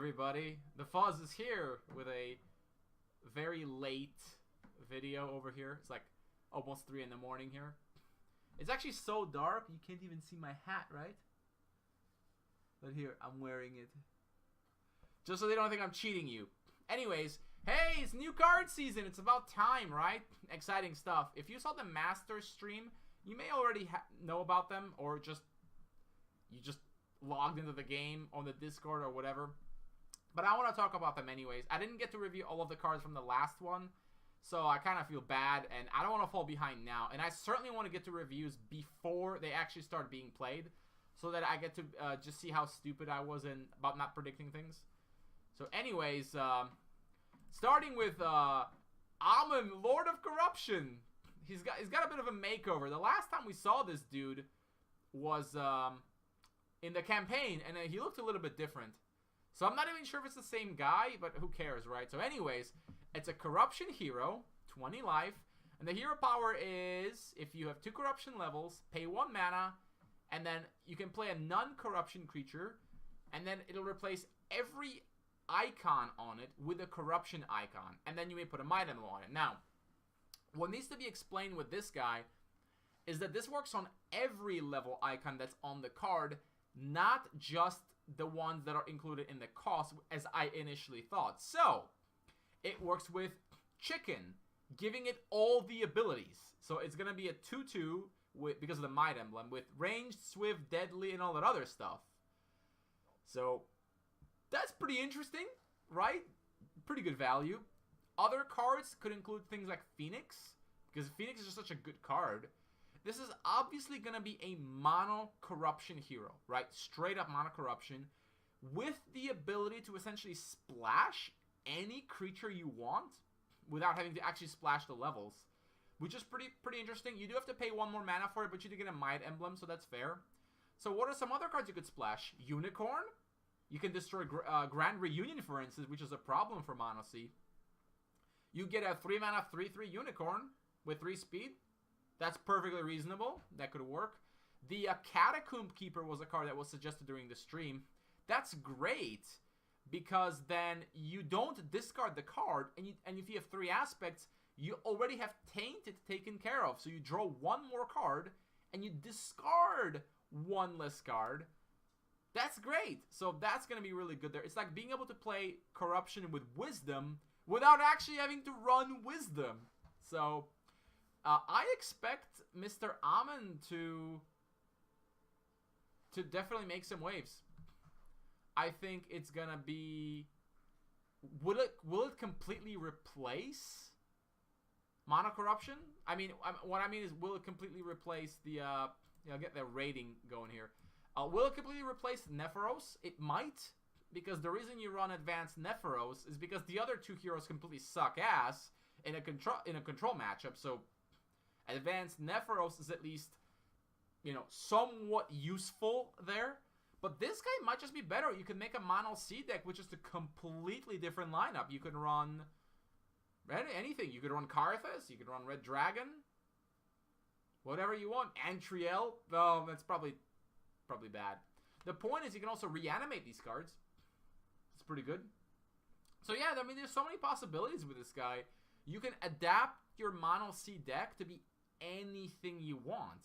everybody? The Fuzz is here with a very late video over here. It's like almost 3 in the morning here. It's actually so dark you can't even see my hat, right? But here, I'm wearing it. Just so they don't think I'm cheating you. Anyways, hey, it's new card season. It's about time, right? Exciting stuff. If you saw the Master stream, you may already know about them, or you just logged into the game on the Discord or whatever. But I want to talk about them anyways. I didn't get to review all of the cards from the last one, so I kind of feel bad, and I don't want to fall behind now. And I certainly want to get to reviews before they actually start being played, so that I get to just see how stupid I was about not predicting things. So anyways, starting with Aamon, Lord of Corruption. He's got a bit of a makeover. The last time we saw this dude was in the campaign, and he looked a little bit different. So I'm not even sure if it's the same guy, but who cares, right? So anyways, it's a corruption hero, 20 life, and the hero power is, if you have 2 corruption levels, pay 1 mana, and then you can play a non-corruption creature, and then it'll replace every icon on it with a corruption icon, and then you may put a might emblem on it. Now, what needs to be explained with this guy is that this works on every level icon that's on the card, not just the ones that are included in the cost, as I initially thought. So, it works with Chicken, giving it all the abilities. So, it's going to be a 2/2 because of the might emblem, with ranged, swift, deadly, and all that other stuff. So, that's pretty interesting, right? Pretty good value. Other cards could include things like Phoenix, because Phoenix is just such a good card. This is obviously going to be a mono corruption hero, right? Straight up mono corruption, with the ability to essentially splash any creature you want without having to actually splash the levels, which is pretty interesting. You do have to pay 1 more mana for it, but you do get a might emblem, so that's fair. So what are some other cards you could splash? Unicorn. You can destroy Grand Reunion, for instance, which is a problem for Mono C. You get a 3 mana 3/3 Unicorn with 3 speed. That's perfectly reasonable. That could work. The Catacomb Keeper was a card that was suggested during the stream. That's great, because then you don't discard the card, and if you have 3 aspects, you already have Tainted taken care of. So you draw 1 more card, and you discard 1 less card. That's great. So that's going to be really good there. It's like being able to play Corruption with Wisdom without actually having to run Wisdom. So I expect Mr. Aamon to definitely make some waves. I think it's going to be... Will it completely replace Mono Corruption? I mean, what I mean is, will it completely replace the... I'll get the rating going here. Will it completely replace Nephoros? It might, because the reason you run Advanced Nephoros is because the other 2 heroes completely suck ass in a control matchup. So Advanced Nephoros is at least, somewhat useful there. But this guy might just be better. You can make a Mono C deck, which is a completely different lineup. You can run anything. You could run Karthus. You could run Red Dragon. Whatever you want. Antriel. Oh, that's probably bad. The point is, you can also reanimate these cards. It's pretty good. So yeah, I mean, there's so many possibilities with this guy. You can adapt your Mono C deck to be anything you want.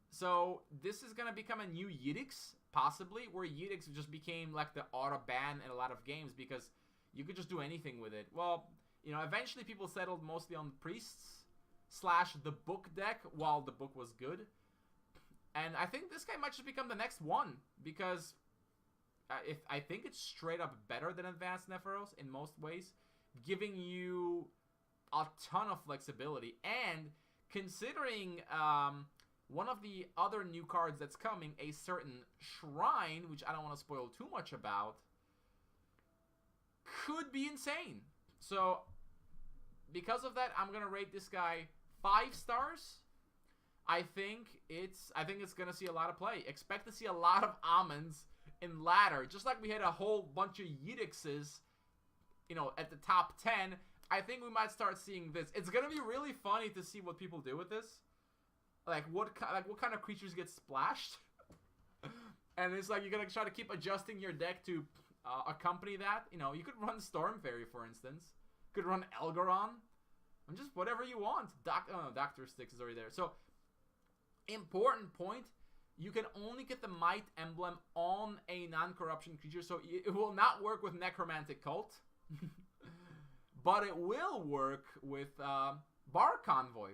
So this is going to become a new Yidix, possibly, where Yidix just became like the auto ban in a lot of games, because you could just do anything with it. Well, eventually people settled mostly on Priests / the book deck, while the book was good. And I think this guy might just become the next one, because I think it's straight up better than Advanced Nephoros in most ways, giving you a ton of flexibility. And considering one of the other new cards that's coming, a certain Shrine, which I don't want to spoil too much about, could be insane. So because of that, I'm going to rate this guy 5 stars. I think it's going to see a lot of play. Expect to see a lot of Aamons in ladder. Just like we had a whole bunch of Yidixes, at the top 10, I think we might start seeing this. It's going to be really funny to see what people do with this. Like what kind of creatures get splashed. And it's like you're going to try to keep adjusting your deck to accompany that. You know, you could run Storm Fairy, for instance. You could run Elgaron. And just whatever you want. Doctor Sticks is already there. So, important point. You can only get the Might emblem on a non-corruption creature. So, it will not work with Necromantic Cult. But it will work with Bar Convoy.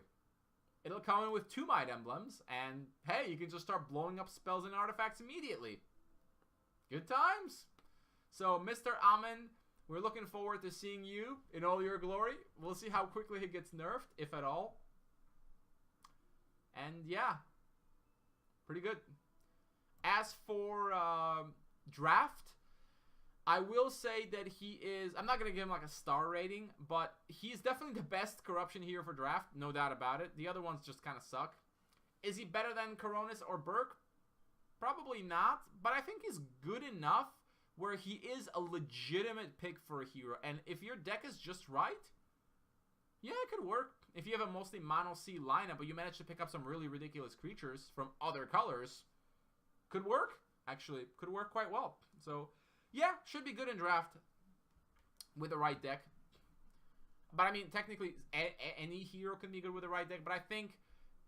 It'll come in with 2 Might emblems. And, hey, you can just start blowing up spells and artifacts immediately. Good times. So, Mr. Aamon, we're looking forward to seeing you in all your glory. We'll see how quickly he gets nerfed, if at all. And, yeah. Pretty good. As for draft, I will say that he is... I'm not going to give him like a star rating, but he's definitely the best corruption hero for draft. No doubt about it. The other ones just kind of suck. Is he better than Coronis or Burke? Probably not, but I think he's good enough where he is a legitimate pick for a hero. And if your deck is just right, yeah, it could work. If you have a mostly mono C lineup, but you manage to pick up some really ridiculous creatures from other colors, could work. Actually, could work quite well. So, yeah, should be good in draft with the right deck. But I mean, technically, any hero can be good with the right deck. But I think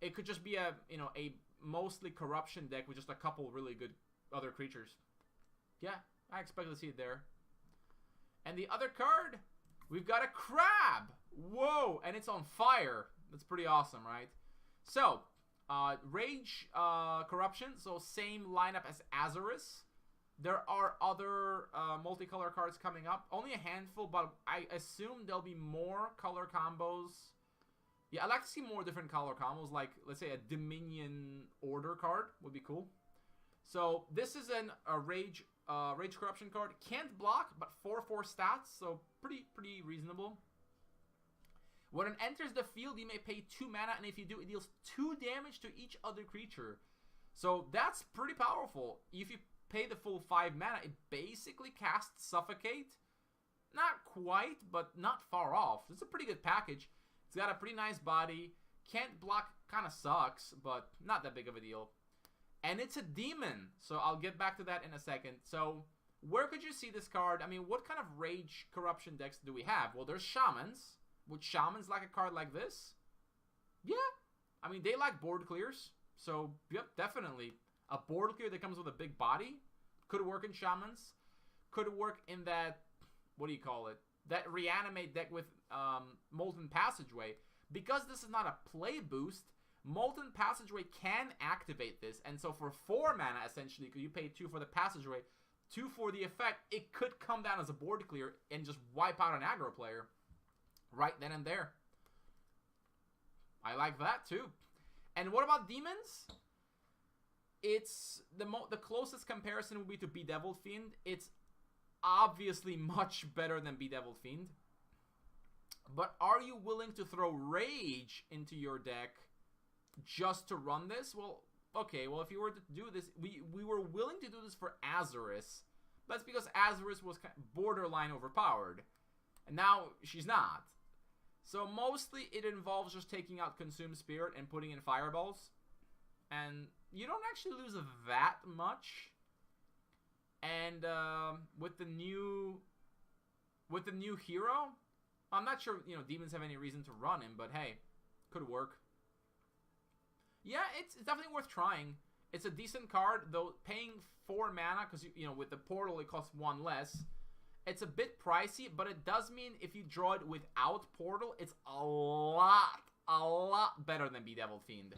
it could just be a mostly corruption deck with just a couple really good other creatures. Yeah, I expect to see it there. And the other card, we've got a crab. Whoa, and it's on fire. That's pretty awesome, right? So, Rage Corruption, so same lineup as Azorus. There are other multicolor cards coming up. Only a handful, but I assume there'll be more color combos. Yeah, I'd like to see more different color combos, like, let's say, a Dominion Order card would be cool. So, this is a Rage Corruption card. Can't block, but 4/4 stats, so pretty reasonable. When it enters the field, you may pay 2 mana, and if you do, it deals 2 damage to each other creature. So, that's pretty powerful. If you pay the full 5 mana, it basically casts Suffocate. Not quite, but not far off. It's a pretty good package. It's got a pretty nice body. Can't block, kind of sucks, but not that big of a deal. And it's a demon, so I'll get back to that in a second. So, where could you see this card? I mean, what kind of Rage Corruption decks do we have? Well, there's Shamans. Would Shamans like a card like this? Yeah. I mean, they like board clears. So, yep, definitely. A board clear that comes with a big body could work in Shamans. Could work in that, what do you call it? That Reanimate deck with Molten Passageway. Because this is not a play boost, Molten Passageway can activate this. And so for 4 mana, essentially, because you pay 2 for the Passageway, 2 for the effect, it could come down as a board clear and just wipe out an aggro player right then and there. I like that, too. And what about Demons? It's the closest comparison would be to Bedeviled Fiend. It's obviously much better than Bedeviled Fiend. But are you willing to throw Rage into your deck just to run this? Well, okay, well, if you were to do this, we were willing to do this for Azorus. That's because Azorus was borderline overpowered. And now she's not. So mostly it involves just taking out Consume Spirit and putting in Fireballs. And you don't actually lose that much. And with the new hero, I'm not sure, you know, Demons have any reason to run him, but hey, could work. Yeah, it's definitely worth trying. It's a decent card, though paying 4 mana, because, you know, with the portal it costs 1 less. It's a bit pricey, but it does mean if you draw it without portal, it's a lot better than Bedeviled Fiend.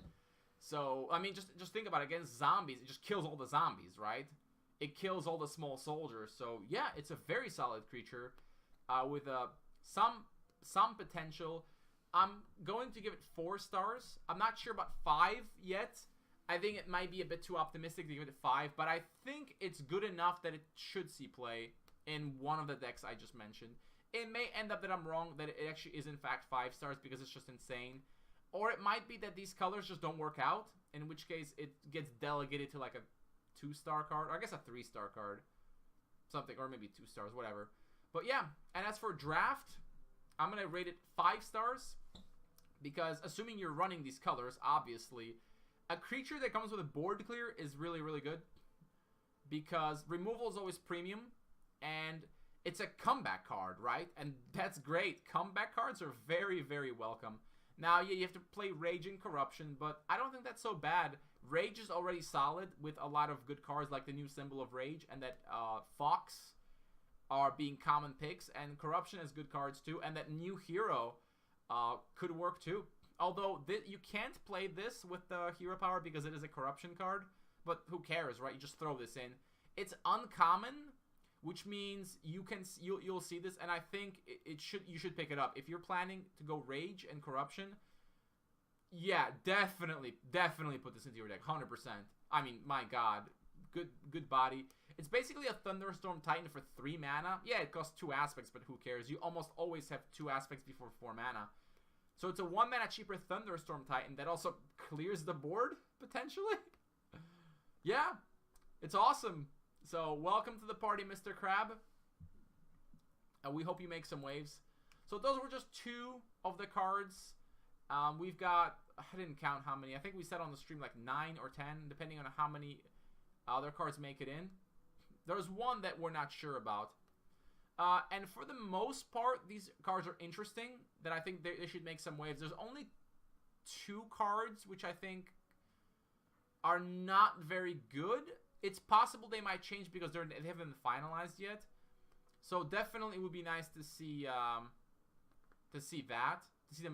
So, I mean, just think about it. Against zombies, it just kills all the zombies, right? It kills all the small soldiers. So, yeah, it's a very solid creature with some potential. I'm going to give it 4 stars. I'm not sure about 5 yet. I think it might be a bit too optimistic to give it 5, but I think it's good enough that it should see play in one of the decks I just mentioned. It may end up that I'm wrong, that it actually is in fact 5 stars because it's just insane. Or it might be that these colors just don't work out, in which case it gets delegated to like a 2-star card, or I guess a 3-star card. Something, or maybe 2 stars, whatever. But yeah, and as for draft, I'm going to rate it 5 stars. Because assuming you're running these colors, obviously, a creature that comes with a board clear is really, really good. Because removal is always premium. and it's a comeback card, right? And that's great. Comeback cards are very, very welcome. Now, yeah, you have to play Rage and Corruption, but I don't think that's so bad. Rage is already solid with a lot of good cards like the new Symbol of Rage and that Fox are being common picks, and Corruption has good cards too, and that new hero could work too. Although you can't play this with the hero power because it is a Corruption card, but who cares, right? You just throw this in. It's uncommon, which means you'll see this, and I think you should pick it up if you're planning to go Rage and Corruption. Yeah, definitely put this into your deck, 100%. I mean, my God, good body. It's basically a Thunderstorm Titan for 3 mana. Yeah, it costs 2 aspects, but who cares? You almost always have 2 aspects before 4 mana. So it's a 1 mana cheaper Thunderstorm Titan that also clears the board, potentially. Yeah, it's awesome. So welcome to the party, Mr. Crab. We hope you make some waves. So those were just 2 of the cards. We've got, I didn't count how many. I think we said on the stream like 9 or 10, depending on how many other cards make it in. There's one that we're not sure about. And for the most part, these cards are interesting, that I think they should make some waves. There's only 2 cards which I think are not very good. It's possible they might change because they haven't been finalized yet. So definitely it would be nice to see them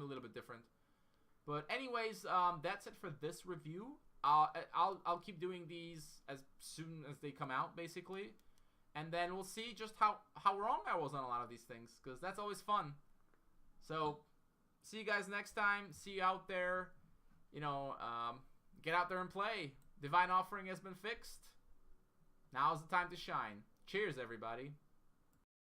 a little bit different. But anyways, that's it for this review. I'll keep doing these as soon as they come out, basically. And then we'll see just how wrong I was on a lot of these things, because that's always fun. So, see you guys next time. See you out there. You know, get out there and play. Divine Offering has been fixed. Now's the time to shine. Cheers, everybody.